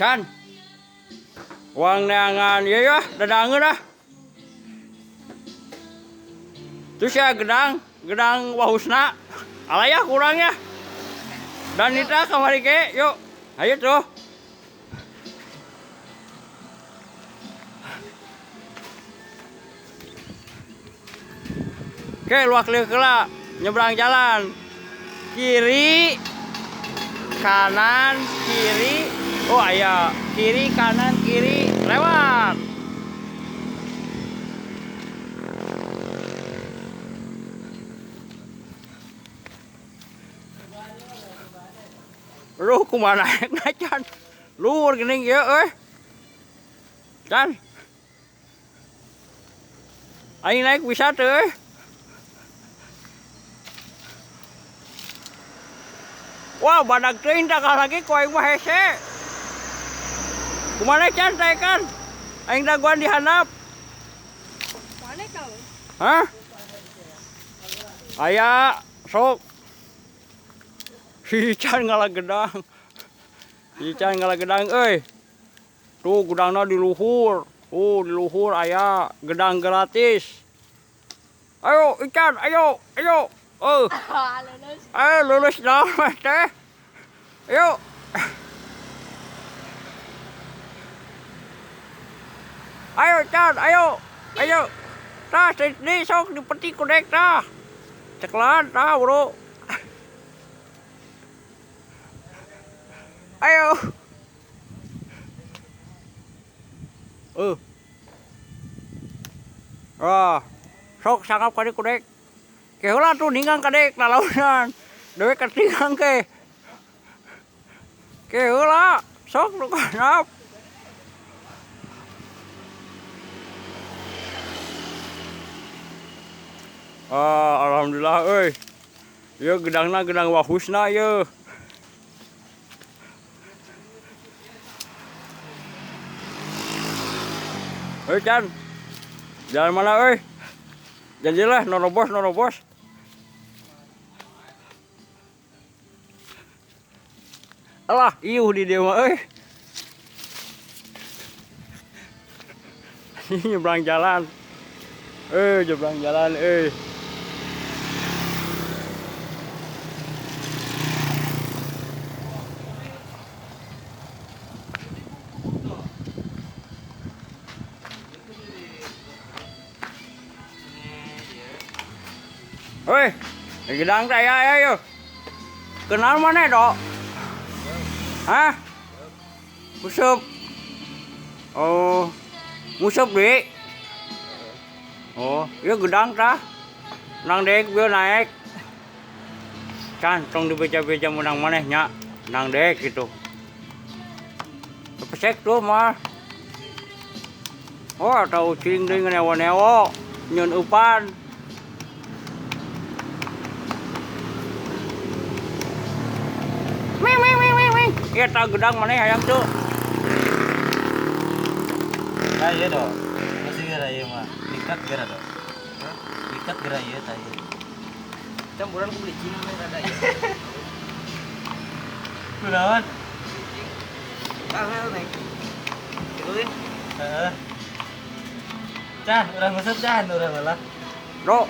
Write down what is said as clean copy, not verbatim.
Chan, uang neangan ya ya, dadangan dah. Terus ya gedang wahusna, alaya kurangnya. Dan Nita kamari ke, yuk, ayo tuh. Oke, luak kela nyebrang jalan. Kiri, kanan, kiri. Oh iya, kiri, kanan, kiri, lewat. Lu kumana naik Chan? Luar gening ya, Chan. Aing naik bisa tuh, Wah, badak teuing tak lagi ku aing mah hese. Kumana Chan teh kan? Aing daguan dihandap. Mana kau? Hah? Aya sok. Si Chan ngalah gedang. Si Chan ngalah gedang euy. Tuh gedangna di luhur. Di luhur aya gedang gratis. Ayo Ican, ayo. Lulus. Ayo lulus naon mah teh. Ayo. Ayo Chan, ayo. Tah, ini sok dipetik kudek tah. Ceklan tah, bro. Ayo. Sok sangap kadek kudek. Keheula tuh ninggang kadek lalaunan. Dewe ketinggang ke. Keheula, sok lu kanap. Alhamdulillah euy. Ieu gedangna gedang wahusna ieu. Euy Chan. Jalan mana euy? Janjilah norobos. Alah, iuh di dia mah euy. Nyebrang jalan. Nyebrang jalan euy. Hei, gedang teh ayo. Kenal mana dok? Hah? Musup. Oh, musup deh. Oh, iya gedang tah. Nang dek bieu naik. Kan tong dibeja-beja menang manehnya. Nang dek gitu. Pesek tuh mah. Oh, atau cing deui ngenewo-newo. Nyun upan. Iya tak gedang mana hayang tuh. Nah iya dong, masih gara iya mah, dikat gara dong. Dikat gara iya tadi. Campuran aku beli cina nih rada iya. Kunaon? Kamel nih. Itu nih. Cah, urang ngusut cah, urang malah. Bro,